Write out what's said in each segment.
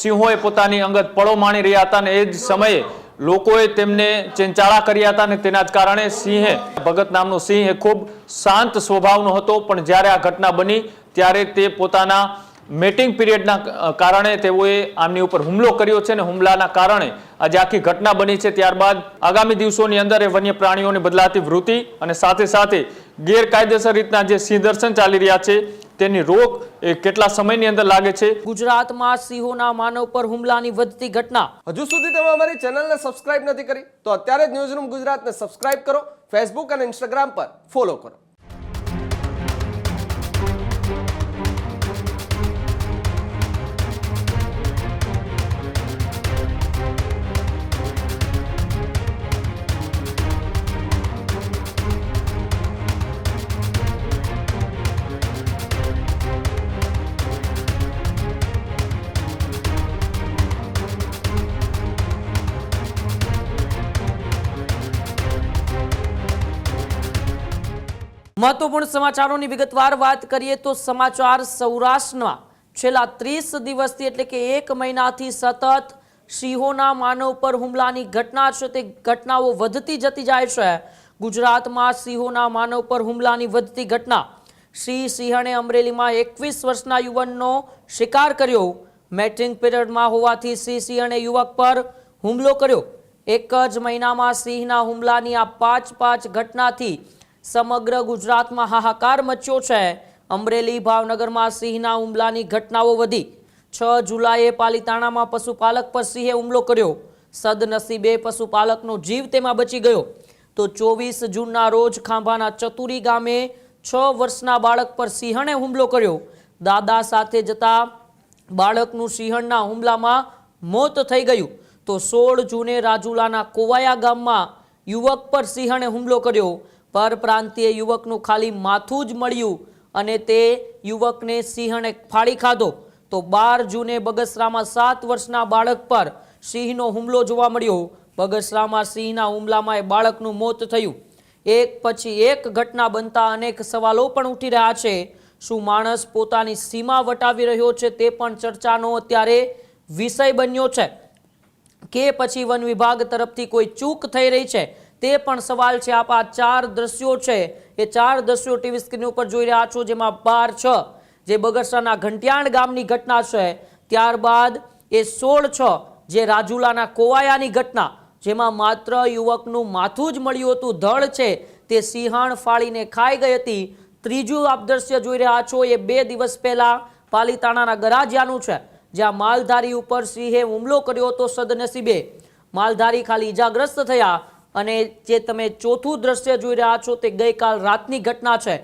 સિંહોએ પોતાની અંગત પળો માણી રહ્યા હતા અને એ જ સમયે લોકોએ તેમને ચેંચાળા કર્યા હતા અને તેના જ કારણે ભગત નામનો સિંહ એ ખૂબ શાંત સ્વભાવનો હતો, પણ જ્યારે આ ઘટના બની ત્યારે તે પોતાના મેટિંગ પીરિયડના કારણે તેઓએ આમની ઉપર હુમલો કર્યો છે અને હુમલાના કારણે આજે આખી ઘટના બની છે। ત્યારબાદ આગામી દિવસોની અંદર એ વન્ય પ્રાણીઓની બદલાતી વૃત્તિ અને સાથે સાથે ગેરકાયદેસર રીતના જે સિંહ દર્શન ચાલી રહ્યા છે તેની રોક એ કેટલા સમયની અંદર લાગે છે। ગુજરાતમાં સિંહોના માનવ પર હુમલાની વધતી ઘટના। હજુ સુધી તમે અમારી ચેનલને સબસ્ક્રાઇબ નથી કરી તો અત્યારે જ ન્યૂઝરૂમ ગુજરાતને સબસ્ક્રાઇબ કરો, ફેસબુક અને ઇન્સ્ટાગ્રામ પર ફોલો કરો। મહત્વપૂર્ણ સમાચારોની વિગતવાર વાત કરીએ તો સમાચાર સૌરાષ્ટ્રમાં છેલ્લા 30 દિવસથી એટલે કે 1 મહિનાથી સતત સિંહોના માનવ પર હુમલાની ઘટના છે તે ઘટનાઓ વધતી જતી જાય છે। ગુજરાતમાં સિંહોના માનવ પર હુમલાની વધતી ઘટના। સિંહણે અમરેલીમાં 21 વર્ષના યુવાનનો શિકાર કર્યો। મેટિંગ પીરિયડમાં હોવાથી સિંહણે યુવક પર હુમલો કર્યો। એક જ મહિનામાં સિંહના હુમલાની આ 5 ઘટનાથી સમગ્ર ગુજરાતમાં હાહાકાર મચ્યો છે। અમરેલી ભાવનગરમાં સિંહના હુમલાની ઘટનાઓ વધી। 6 જુલાઈએ પાલીતાણામાં પશુપાલક પર સિંહે હુમલો કર્યો। સદનસીબે પશુપાલકનો જીવ તેમાં બચી ગયો। તો 24 જૂનના રોજ ખાંભાના ચતુરી ગામે 6 વર્ષના બાળક પર સિંહણે હુમલો કર્યો। દાદા સાથે જતા બાળકનું સિંહણના હુમલામાં મોત થઈ ગયું। તો 16 જૂને રાજુલાના કોવાયા ગામમાં યુવક પર સિંહણે હુમલો કર્યો। પરપ્રાંતીય યુવકનું ખાલી માથું જ મળ્યું અને તે યુવકને સિંહણે ફાડી ખાધો। તો 12 જૂને બગસરામાં 7 વર્ષના બાળક પર સિંહનો હુમલો જોવા મળ્યો। બગસરામાં સિંહના હુમલામાં એ બાળકનું મોત થયું। એક પછી એક ઘટના બનતા અનેક સવાલો પણ ઉઠી રહ્યા છે। શું માણસ પોતાની સીમા વટાવી રહ્યો છે તે પણ ચર્ચાનો અત્યારે વિષય બન્યો છે કે પછી વન વિભાગ તરફથી કોઈ ચૂક થઈ રહી છે તે પણ સવાલ છે। આપ આ 4 દ્રશ્યો છે એ 4 દ્રશ્યો ટીવી સ્ક્રીન ઉપર જોઈ રહ્યા છો, જેમાં 12/6 જે બગસરાના ઘંટિયાણ ગામની ઘટના છે, ત્યારબાદ એ 16/6 જે રાજુલાના કોવાયાની ઘટના, જેમાં માત્ર યુવકનું માથું જ મળ્યું હતું, ધડ છે તે સિંહણ ફાડીને ખાઈ ગઈ હતી। ત્રીજું આપ દ્રશ્ય જોઈ રહ્યા છો એ 2 દિવસ પહેલા પાલીતાણાના ગરાજિયાનું છે, જ્યાં માલધારી ઉપર સિંહે હુમલો કર્યો હતો। સદનસીબે માલધારી ખાલી ઈજાગ્રસ્ત થયા। અને જે તમે ચોથું દ્રશ્ય જોઈ રહ્યા છો તે ગઈકાલ રાતની ઘટના છે।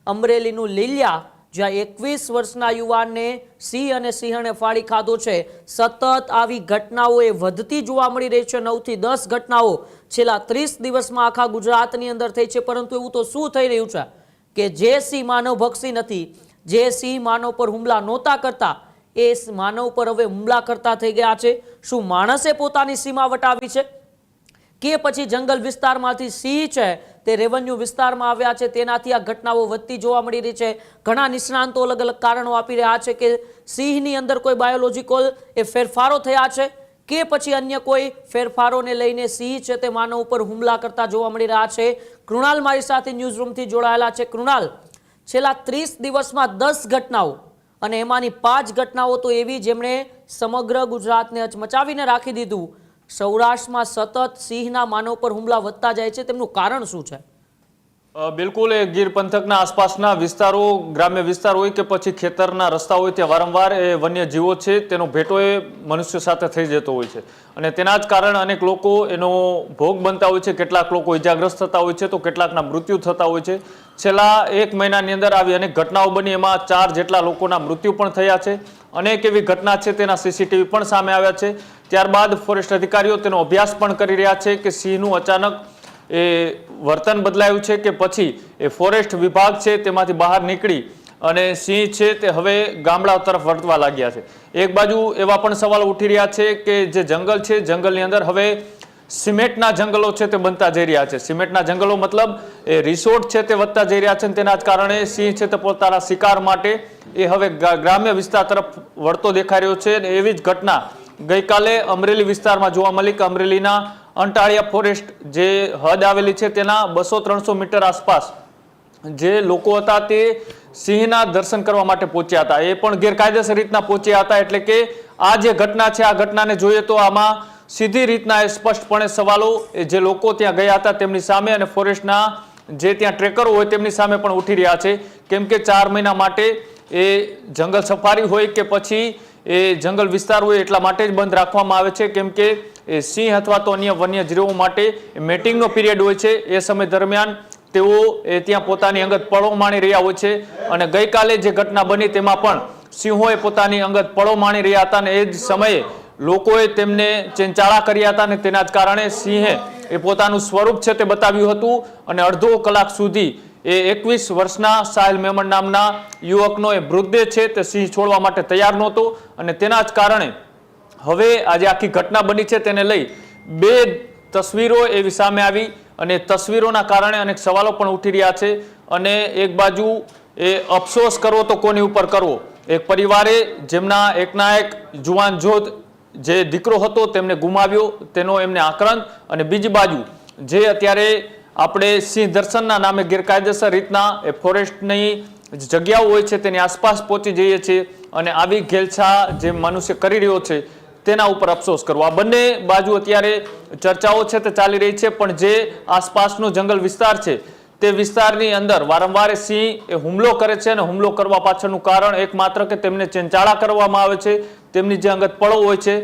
અમરેલીનું લીલિયા, જ્યાં 21 વર્ષના યુવાનને સિંહ અને સિંહણે ફાડી ખાધો છે। સતત આવી ઘટનાઓ એ વધતી જોવા મળી રહી છે। 9 થી 10 ઘટનાઓ છેલ્લા 30 દિવસમાં આખા ગુજરાતની અંદર થઈ છે। પરંતુ એવું તો શું થઈ રહ્યું છે કે જે સિંહ માનવભક્ષી નથી, જે સિંહ માનવ પર હુમલા નહોતા કરતા, એ માનવ પર હવે હુમલા કરતા થઈ ગયા છે। શું માણસે પોતાની સીમા વટાવી છે કે પછી જંગલ વિસ્તારમાંથી સિંહ છે તે રેવન્યુ વિસ્તારમાં આવ્યા છે, તેનાથી આ ઘટનાઓ વધતી જોવા મળી રહી છે। ઘણા નિષ્ણાંતો અલગ અલગ કારણો આપી રહ્યા છે કે સિંહની અંદર કોઈ બાયોલોજિકલ એ ફેરફારો થયા છે કે પછી અન્ય કોઈ ફેરફારોને લઈને સિંહ છે તે માનવ ઉપર હુમલા કરતા જોવા મળી રહ્યા છે। કૃણાલ મારી સાથે ન્યૂઝરૂમથી જોડાયેલા છે। કૃણાલ, છેલ્લા 30 દિવસમાં 10 ઘટનાઓ અને એમાંની 5 ઘટનાઓ તો એવી જેમણે સમગ્ર ગુજરાતને હચમચાવીને રાખી દીધું। સૌરાષ્ટ્રમાં સતત સિંહના માનવ પર હુમલા વધતા જાય છે, તેમનું કારણ શું છે? બિલકુલ, એ ગીર પંથકના આસપાસના વિસ્તારો, ગ્રામ્ય વિસ્તાર હોય કે પછી ખેતરના રસ્તા હોય ત્યાં વારંવાર એ વન્ય જીવો છે તેનો ભેટો એ મનુષ્ય સાથે થઈ જતો હોય છે અને તેના જ કારણે અનેક લોકો એનો ભોગ બનતા હોય છે। કેટલાક લોકો ઇજાગ્રસ્ત થતા હોય છે તો કેટલાકના મૃત્યુ થતા હોય છે। છેલ્લા 1 મહિનાની અંદર આવી અનેક ઘટનાઓ બની, એમાં 4 જેટલા લોકોના મૃત્યુ પણ થયા છે। અનેક એવી ઘટના છે તેના સીસીટીવી પણ સામે આવ્યા છે। ત્યારબાદ ફોરેસ્ટ અધિકારીઓ તેનો અભ્યાસ પણ કરી રહ્યા છે કે સિંહનું અચાનક એ વર્તન બદલાયું છે કે પછી એ ફોરેસ્ટ વિભાગ છે તેમાંથી બહાર નીકળી અને સિંહ છે તે હવે ગામડા તરફ વળવા લાગ્યા છે। એક બાજુ એવા પણ સવાલ ઉઠી રહ્યા છે કે જે જંગલ છે, જંગલની અંદર હવે સિમેન્ટના જંગલો છે તે બનતા જઈ રહ્યા છે. સિમેન્ટના જંગલો મતલબ એ રિસોર્ટ છે તે વધતા જઈ રહ્યા છે અને તેના જ કારણે સિંહ છે તે પોતાના શિકાર માટે એ હવે ગ્રામ્ય વિસ્તાર તરફ વળતો દેખાઈ રહ્યો છે. અને એવી જ ઘટના ગઈકાલે અમરેલી વિસ્તારમાં જોવા મળી કે અમરેલીના અંટાળિયા ફોરેસ્ટ જે હદ આવેલી છે તેના 200-300 મીટર આસપાસ જે લોકો હતા તે સિંહના દર્શન કરવા માટે પહોંચ્યા હતા. એ પણ ગેરકાયદેસર રીતના પહોંચ્યા હતા. એટલે કે આ જે ઘટના છે આ ઘટનાને જોઈએ તો આમાં સીધી રીતના એ સ્પષ્ટપણે સવાલો જે લોકો ત્યાં ગયા હતા તેમની સામે અને ફોરેસ્ટના જે ત્યાં ટ્રેકરો હોય તેમની સામે પણ ઉઠી રહ્યા છે. કેમ કે 4 મહિના માટે એ જંગલ સફારી હોય કે પછી એ જંગલ વિસ્તાર હોય એટલા માટે જ બંધ રાખવામાં આવે છે. કેમ કે એ સિંહ અથવા તો અન્ય વન્યજીવો માટે મેટિંગનો પીરિયડ હોય છે. એ સમય દરમિયાન તેઓ ત્યાં પોતાની અંગત પળો માણી રહ્યા હોય છે. અને ગઈકાલે જે ઘટના બની તેમાં પણ સિંહોએ પોતાની અંગત પળો માણી રહ્યા હતા અને એ જ સમયે લોકોએ તેમને ચેંચાળા કર્યા હતા અને તેના જ કારણે સિંહે એ પોતાનું સ્વરૂપ છે તે બતાવ્યું હતું. અને અડધો કલાક સુધી એ 21 વર્ષના સાહિલ મેમણ નામના યુવકનો એ મૃતદેહ છે તે સિંહ છોડવા માટે તૈયાર નહોતો. અને તેના જ કારણે હવે આજે આખી ઘટના બની છે તેને લઈ 2 તસવીરો એવી સામે આવી અને તસવીરોના કારણે અનેક સવાલો પણ ઉઠી રહ્યા છે. અને એક બાજુ એ અફસોસ કરવો તો કોની ઉપર કરવો. એક પરિવારે જેમના એકના એક જુવાન જોધ જે દીકરો હતો તેમને ગુમાવ્યો તેનો એમને આક્રંદ. અને બીજી બાજુ જે અત્યારે આપણે સિંહ દર્શનના નામે ગેરકાયદેસર રીતના એ ફોરેસ્ટની જગ્યાઓ હોય છે તેની આસપાસ પહોંચી જઈએ છીએ અને આવી ઘેલછા જે મનુષ્ય કરી રહ્યો છે તેના ઉપર અફસોસ કરવો. આ બંને બાજુ અત્યારે ચર્ચાઓ છે તે ચાલી રહી છે. પણ જે આસપાસનો જંગલ વિસ્તાર છે તે વિસ્તારની અંદર વારંવાર સિંહ એ હુમલો કરે છે અને હુમલો કરવા પાછળનું કારણ એકમાત્ર કે તેમને ચેંચાળા કરવામાં આવે છે. તેમની જે અંગત પળો હોય છે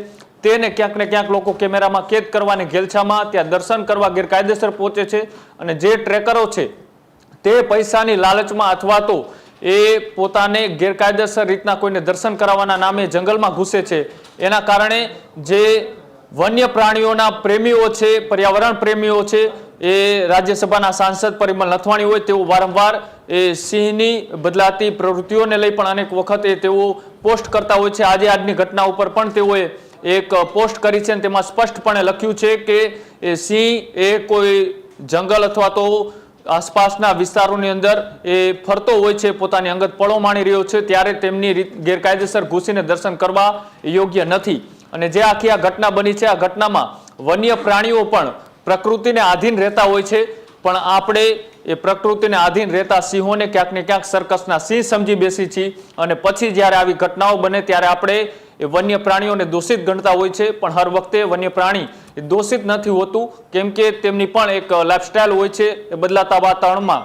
તેને ક્યાંક ને ક્યાંક લોકો કેમેરામાં કેદ કરવાની ઘેલછામાં ત્યાં દર્શન કરવા ગેરકાયદેસર પહોંચે છે. અને જે ટ્રેકરો છે તે પૈસાની લાલચમાં અથવા તો એ પોતાને ગેરકાયદેસર રીતના કોઈને દર્શન કરાવવાના નામે જંગલમાં ઘૂસે છે. એના કારણે જે વન્ય પ્રાણીઓના પ્રેમીઓ છે, પર્યાવરણ પ્રેમીઓ છે, એ રાજ્યસભાના સાંસદ પરિમલ નથવાણી હોય તેઓ વારંવાર એ સિંહની બદલાતી પ્રવૃત્તિઓને લઈ પણ અનેક વખત તેઓ પોસ્ટ કરતા હોય છે. આજની ઘટના ઉપર પણ તેઓએ એક પોસ્ટ કરી છે અને તેમાં સ્પષ્ટપણે લખ્યું છે કે એ સિંહ એ કોઈ જંગલ અથવા તો આસપાસના વિસ્તારોની અંદર એ ફરતો હોય છે, પોતાની અંગત પળો માણી રહ્યો છે ત્યારે તેમની ગેરકાયદેસર ઘૂસીને દર્શન કરવા યોગ્ય નથી. અને જે આખી આ ઘટના બની છે આ ઘટનામાં વન્ય પ્રાણીઓ પણ પ્રકૃતિને આધીન રહેતા હોય છે. પણ આપણે એ પ્રકૃતિને આધીન રહેતા સિંહોને ક્યાંક ને ક્યાંક સર્કસના સિંહ સમજી બેસી છીએ અને પછી જ્યારે આવી ઘટનાઓ બને ત્યારે આપણે એ વન્ય પ્રાણીઓને દોષિત ગણતા હોય છે. પણ હર વખતે વન્ય પ્રાણી એ દોષિત નથી હોતું. કેમ કે તેમની પણ એક લાઈફસ્ટાઈલ હોય છે. એ બદલાતા વાતાવરણમાં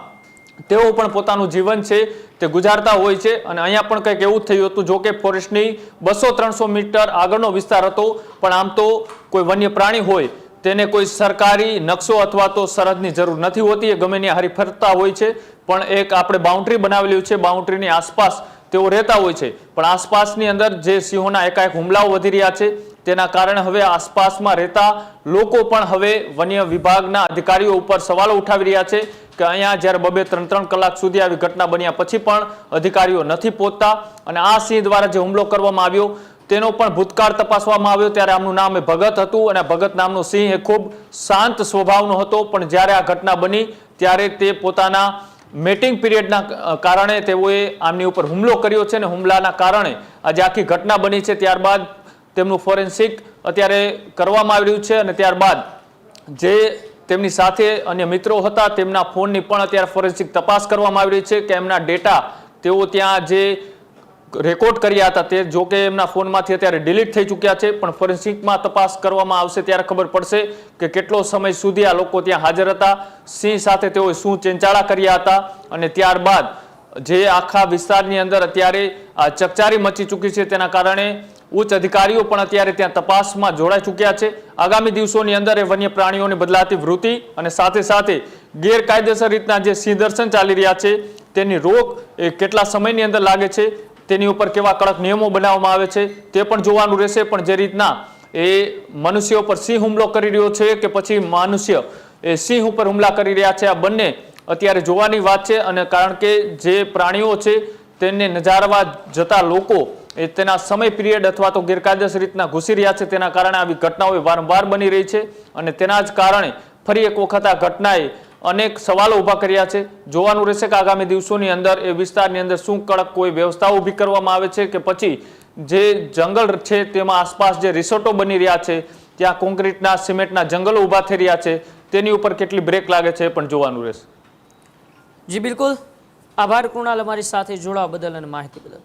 તેઓ પણ પોતાનું જીવન છે તે ગુજારતા હોય છે. અને અહીંયા પણ કંઈક એવું જ થયું હતું. જો કે ફોરેસ્ટની 200-300 મીટર આગળનો વિસ્તાર હતો પણ આમ તો કોઈ વન્ય પ્રાણી હોય તેને કોઈ સરકારી નકશો અથવા તો સરહદની જરૂર નથી હોતી. એ ગમે ત્યાં હરી ફરતા હોય છે. પણ એક આપણે બાઉન્ડ્રી બનાવેલી છે, બાઉન્ડ્રીની આસપાસ તેઓ રહેતા હોય છે. પણ આસપાસની અંદર જે સિંહોના એકાએક હુમલાઓ વધી રહ્યા છે તેના કારણે હવે આસપાસમાં રહેતા લોકો પણ હવે વન્ય વિભાગના અધિકારીઓ ઉપર સવાલો ઉઠાવી રહ્યા છે કે અહીંયા જ્યારે 2-3 કલાક સુધી આવી ઘટના બન્યા પછી પણ અધિકારીઓ નથી પહોંચતા. અને આ સિંહ દ્વારા જે હુમલો કરવામાં આવ્યો તેનો પણ ભૂતકાળ તપાસવામાં આવ્યો ત્યારે આમનું નામ એ ભગત હતું. અને ભગત નામનો સિંહ એ ખૂબ શાંત સ્વભાવનો હતો. પણ જ્યારે આ ઘટના બની ત્યારે તે પોતાના મેટિંગ પીરિયડના કારણે તેઓએ આમની ઉપર હુમલો કર્યો છે. અને હુમલાના કારણે આજે આખી ઘટના બની છે. ત્યારબાદ તેમનું ફોરેન્સિક અત્યારે કરવામાં આવી રહ્યું છે. અને ત્યારબાદ જે તેમની સાથે અન્ય મિત્રો હતા તેમના ફોનની પણ અત્યારે ફોરેન્સિક તપાસ કરવામાં આવી રહી છે કે એમના ડેટા તેઓ ત્યાં જે રેકોર્ડ કર્યા હતા તે જો કે એમના ફોનમાંથી અત્યારે ડિલીટ થઈ ચૂક્યા છે. પણ ફોરેન્સિકમાં તપાસ કરવામાં આવશે ત્યારે ખબર પડશે કે કેટલો સમય સુધી આ લોકો ત્યાં હાજર હતા, સિંહ સાથે તેઓએ શું ચેંચાળા કર્યા હતા. અને ત્યારબાદ જે આખા વિસ્તારની અંદર અત્યારે આ ચકચારી મચી ચૂકી છે તેના કારણે ઉચ્ચ અધિકારીઓ પણ અત્યારે ત્યાં તપાસમાં જોડાઈ ચૂક્યા છે. આગામી દિવસોની અંદર એ વન્ય પ્રાણીઓની બદલાતી વૃત્તિ અને સાથે સાથે ગેરકાયદેસર રીતના જે સિંહ દર્શન ચાલી રહ્યા છે તેની રોક એ કેટલા સમયની અંદર લાગે છે, તેની ઉપર કેવા કડક નિયમો બનાવવામાં આવે છે તે પણ જોવાનું રહેશે. પણ જે રીતના એ મનુષ્ય ઉપર સિંહ હુમલો કરી રહ્યો છે કે પછી મનુષ્ય એ સિંહ ઉપર હુમલા કરી રહ્યા છે, આ બંને અત્યારે જોવાની વાત છે. અને કારણ કે જે પ્રાણીઓ છે તેને નજારવા જતા લોકો એ તેના સમય પિરિયડ અથવા તો ગેરકાયદેસર રીતના ઘૂસી રહ્યા છે, તેના કારણે આવી ઘટનાઓ વારંવાર બની રહી છે અને તેના જ કારણે ફરી એક વખત આ ઘટનાએ અનેક સવાલો ઊભા કર્યા છે. જોવાનું રહેશે કે આગામી દિવસોની અંદર એ વિસ્તારની અંદર શું કડક કોઈ વ્યવસ્થા ઊભી કરવામાં આવે છે કે પછી જે જંગલ છે તેમાં આસપાસ જે રિસોર્ટો બની રહ્યા છે, ત્યાં કોન્ક્રીટના સિમેન્ટના જંગલો ઊભા થઈ રહ્યા છે, તેની ઉપર કેટલી બ્રેક લાગે છે એ પણ જોવાનું રહેશે. જી બિલકુલ, આભાર કૃણાલ અમારી સાથે જોડાવા બદલ અને માહિતી બદલ.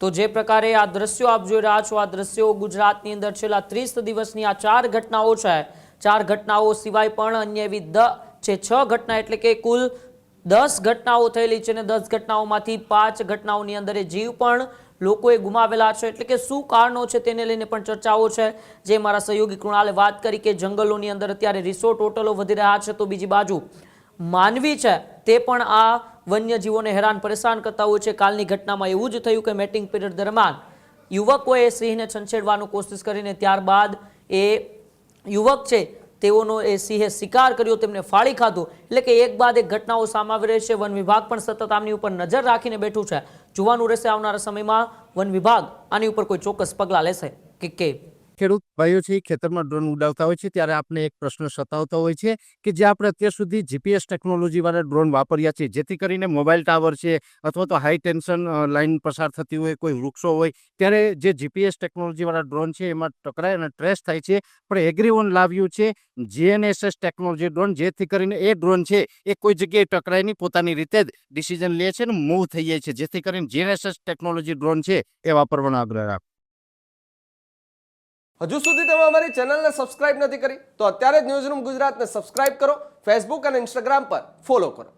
તો જે પ્રકારે આ દ્રશ્યો આપ જોઈ રહ્યા છો, આ દ્રશ્યો ગુજરાતની અંદર છેલ્લા 30 દિવસની આ 4 ઘટનાઓ છે. 4 ઘટનાઓ સિવાય પણ અન્ય એવી 6 ઘટના એટલે કે કુલ 10 ઘટનાઓ થયેલી છે અને 10 ઘટનાઓમાંથી 5 ઘટનાઓની અંદર જીવ પણ લોકોએ ગુમાવેલા છે. એટલે કે શું કારણો છે તેને લઈને પણ ચર્ચાઓ છે. જે મારા સહયોગી કૃણાલે વાત કરી કે જંગલોની અંદર અત્યારે રિસોર્ટ હોટલો વધી રહ્યા છે, તો બીજી બાજુ માનવી છે તે પણ આ વન્યજીવોને હેરાન પરેશાન કરતા હોય છે. કાલની ઘટનામાં એવું જ થયું કે મેટિંગ પીરિયડ દરમિયાન યુવકોએ સિંહને છંછેડવાની કોશિશ કરીને ત્યારબાદ એ યુવક છે તેઓનો એ સિંહે શિકાર કર્યો, તેમને ફાળી ખાધો. એટલે કે એક બાદ એક ઘટનાઓ સામે આવી રહી છે. વન વિભાગ પણ સતત આમની ઉપર નજર રાખીને બેઠું છે. જોવાનું રહેશે આવનારા સમયમાં વન વિભાગ આની ઉપર કોઈ ચોક્કસ પગલાં લેશે કે ખેડૂત ભાઈઓ છે ખેતરમાં ડ્રોન ઉડાવતા હોય છે ત્યારે આપણે એક પ્રશ્ન સતાવતો હોય છે કે જે આપણે અત્યાર સુધી જીપીએસ ટેકનોલોજી વાળા ડ્રોન વાપર્યા છે, જેથી કરીને મોબાઈલ ટાવર છે અથવા તો હાઈ ટેન્શન લાઈન પસાર થતી હોય, કોઈ વૃક્ષો હોય, ત્યારે જે જીપીએસ ટેકનોલોજી વાળા ડ્રોન છે એમાં ટકરાય અને ટ્રેસ થાય છે. પણ એગ્રીવન લાવ્યું છે જીએનએસએસ ટેકનોલોજી ડ્રોન, જેથી કરીને એ ડ્રોન છે એ કોઈ જગ્યાએ ટકરાય નહીં, પોતાની રીતે જ ડિસિઝન લે છે અને મૂવ થઈ જાય છે. જેથી કરીને જીએનએસએસ ટેકનોલોજી ડ્રોન છે એ વાપરવાનો આગ્રહ રાખો. હજુ સુધી તમે અમારી ચેનલને સબસ્ક્રાઇબ નથી કરી તો અત્યારે જ ન્યૂઝરૂમ ગુજરાતને સબસ્ક્રાઇબ કરો, ફેસબુક અને ઇન્સ્ટાગ્રામ પર ફોલો કરો.